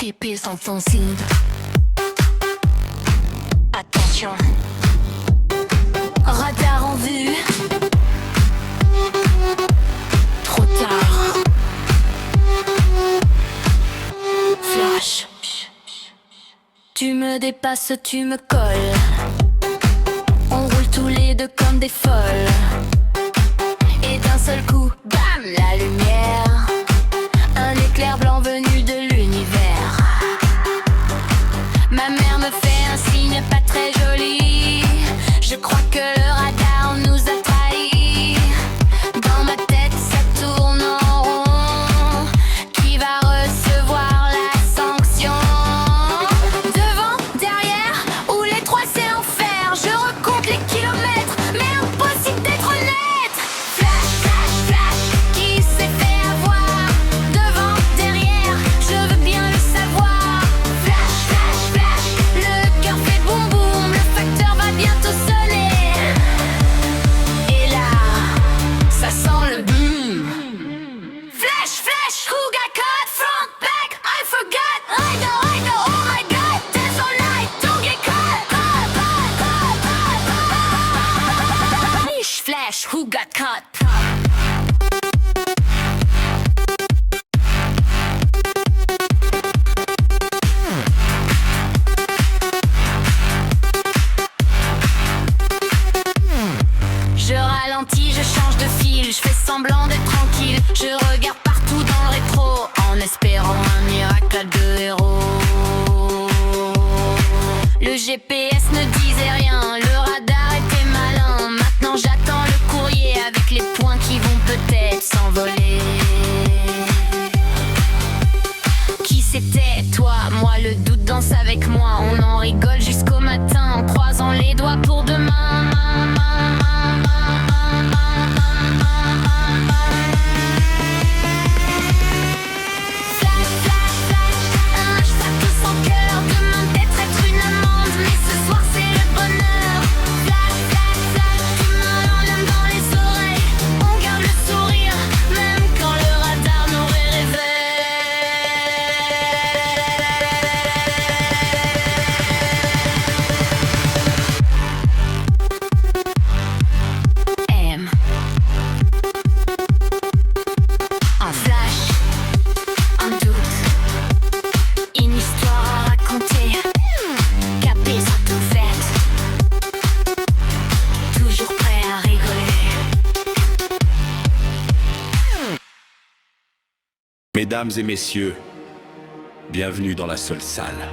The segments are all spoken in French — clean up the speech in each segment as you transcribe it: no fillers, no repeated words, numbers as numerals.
GPS en fond signe. Attention. Radar en vue. Trop tard. Flash. Tu me dépasses, tu me colles. On roule tous les deux comme des folles. Et d'un seul coup, bam, la lumière. Un éclair blanc venu de l'univers. Ma mère me fait un signe pas très joli. Je crois que le radar nous a trahis. Dans ma tête ça tourne en rond. Qui va recevoir la sanction? Devant, derrière, ou les trois c'est l'enfer. Je recompte les kilomètres, mais impossible d'être honnête. Flash, flash, flash, qui s'est fait avoir? Devant, derrière, je veux bien le savoir. Flash, flash, flash, le cœur fait boum boum. Le facteur va bientôt sonner. Et là, ça sent le boom. Flash, flash, who got caught? Front, back, I forgot. I know, oh my god. Dance all night, don't get caught. Flash, flash, who got caught? Je ralentis, je change de fil, je fais semblant d'être tranquille. Je regarde partout dans le rétro, en espérant un miracle à deux héros. Le GPS ne disait rien, le radar était malin. Maintenant j'attends le courrier avec les points qui vont peut-être s'envoler. Qui c'était, toi? Moi, le doute danse avec moi. On en rigole jusqu'au matin en croisant les doigts pour demain. Flash, flash, flash, un cheval tout sans cœur demande d'être une amende, mais ce soir c'est le bonheur. Flash, flash, flash, tu m'enlèves dans les oreilles. On garde le sourire, même quand le radar nous réveille. M. Un flash, un doute, une histoire à raconter. Capé sans tout fait, toujours prêt à rigoler. Mesdames et messieurs, bienvenue dans la seule salle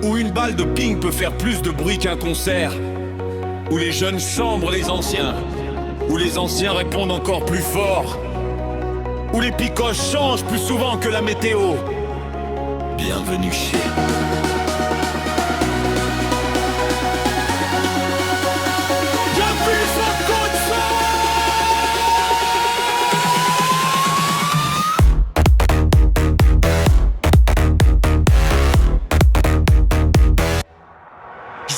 où une balle de ping peut faire plus de bruit qu'un concert, où les jeunes chambrent les anciens, où les anciens répondent encore plus fort, où les picoches changent plus souvent que la météo. Bienvenue chez...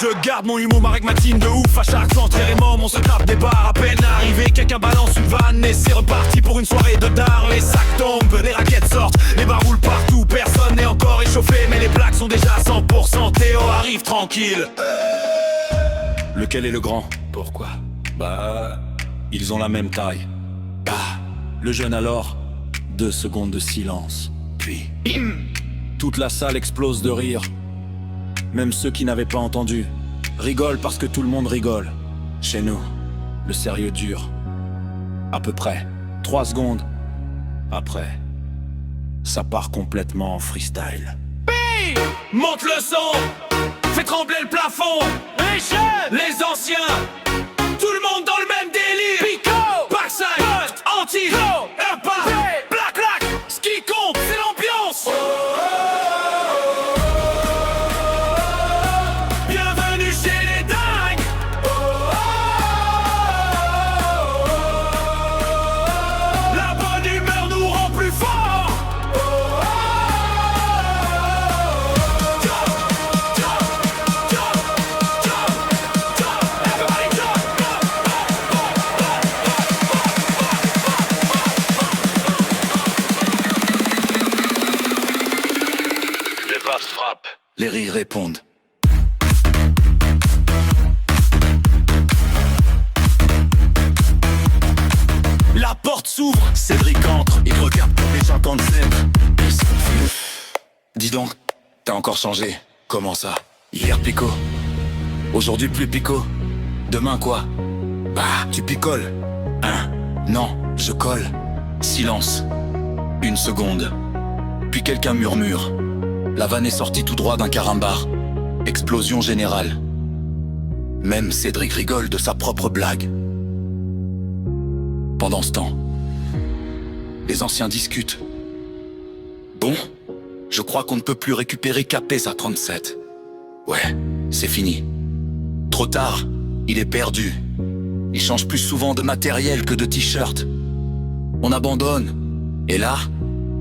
Je garde mon humour, ma régmatine de ouf. À chaque centre et môme, on se tape des barres. À peine arrivé, quelqu'un balance une vanne et c'est reparti pour une soirée de dard. Les sacs tombent, les raquettes sortent, les bars roulent partout. Personne n'est encore échauffé, mais les blagues sont déjà à 100%. Théo arrive tranquille. Lequel est le grand? Pourquoi? Bah, ils ont la même taille. Bah, le jeune alors, 2 secondes de silence. Puis, bim! Toute la salle explose de rire. Même ceux qui n'avaient pas entendu rigolent parce que tout le monde rigole. Chez nous, le sérieux dure. À peu près 3 secondes. Après, ça part complètement en freestyle. Hey, monte le son, fais trembler le plafond. Les jeunes, les anciens, tout le monde dans le même délire. Pico, backside, anti, impact, black, black. Ce qui compte, c'est l'ambiance. les rires répondent. La porte s'ouvre, Cédric entre, il regarde pour les gens quand ils sont confus. Dis donc, t'as encore changé. Comment ça? Hier pico, aujourd'hui plus pico. Demain quoi? Bah, tu picoles. Hein? Non, je colle. Silence. Une seconde. Puis quelqu'un murmure. La vanne est sortie tout droit d'un carambar. Explosion générale. Même Cédric rigole de sa propre blague. Pendant ce temps, les anciens discutent. Bon, je crois qu'on ne peut plus récupérer Capes à 37. Ouais, c'est fini. Trop tard, il est perdu. Il change plus souvent de matériel que de t-shirt. On abandonne. Et là,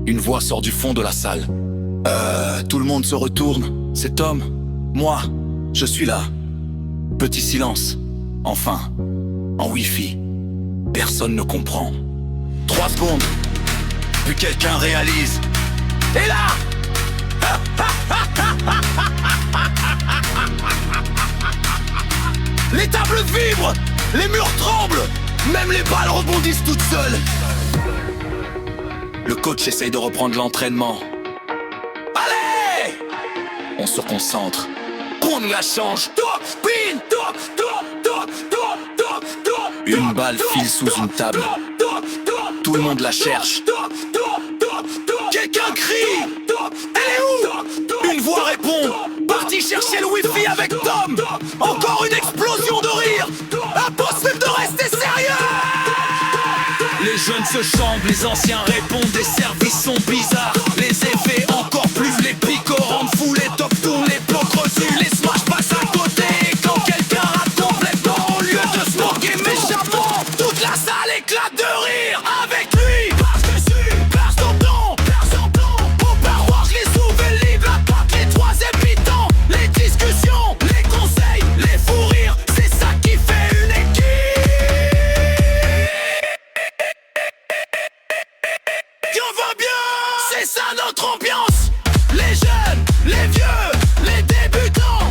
une voix sort du fond de la salle. Tout le monde se retourne. C'est Tom. Moi, je suis là. Petit silence. Enfin, en Wi-Fi. Personne ne comprend. 3 secondes. Puis quelqu'un réalise. Et là, les tables vibrent, les murs tremblent, même les balles rebondissent toutes seules. Le coach essaye de reprendre l'entraînement. Allez! On se concentre. On la change. Une balle file sous une table. Tout le monde la cherche. Quelqu'un crie. Elle est où? Une voix répond. Parti chercher le wifi avec Tom. Encore une explosion de rire. Impossible de rester sérieux. Les jeunes se chambrent, les anciens répondent. Les services sont bizarres, les effets encore plus. Les picots rendent fous, les top tournent, les blocs reçus. Les smash passent à côté. Et quand quelqu'un rate complètement, au lieu de se moquer méchamment, toute la salle éclate de rire avec lui. Parce que je suis personne blanc. Au parloir, je les ouvre et livre la porte, les 3 habitants. Les discussions, les conseils, les fous rires, c'est ça qui fait une équipe. On va bien, c'est ça notre ambiance. Les jeunes, les vieux, les débutants,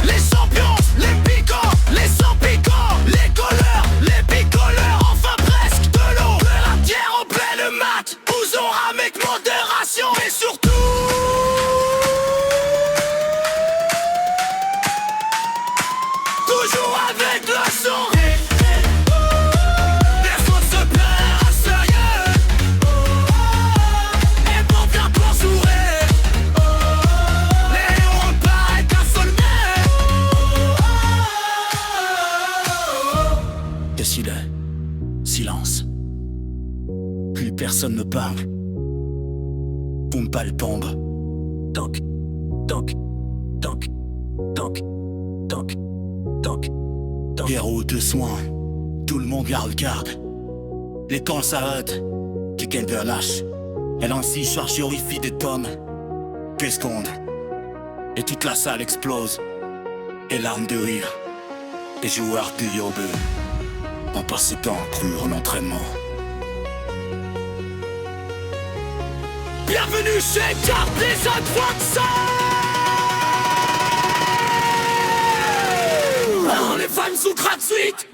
les champions, les piquants, les sans piquants, les colleurs, les picoleurs, enfin presque de l'eau, de la bière en pleine mat. Bousons avec modération et surtout toujours avec le son. Personne se plaint à sérieux. Et bon bien pour sourire. Léon repart avec un seul nez. Qu'est-ce qu'il est? Silence. Plus personne ne parle. Boum balle tombe. Toc, toc, toc, toc, toc, toc, toc. Héros de soins. Tout le monde la regarde. Les temps s'arrêtent. Quelqu'un lâche. Elle ainsi charge au wifi des pommes. 2 secondes. Et toute la salle explose. Et larmes de rire. Les joueurs du Yobe ont passé temps cru en entraînement. Bienvenue chez Carte des Advances. Les fans sont gratuites.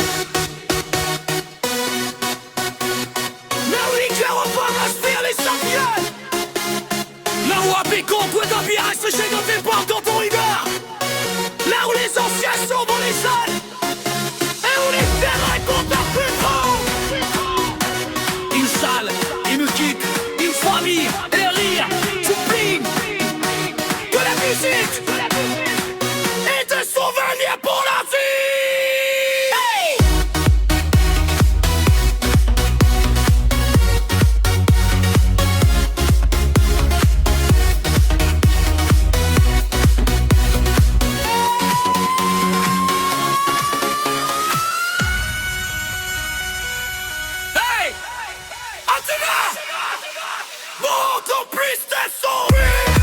Mais oui, clairement pas respire les champions. Là où à Pécon, point d'un virage, se chez nos départs quand on rigole. Là où les anciens sont dans les salles. Et où les fers répondent par plus grand. Une salle, une équipe, une famille, et les rires, du bling, de la musique, et des souvenirs pour la vie. Hey! Athéna! Beaucoup plus de sourires!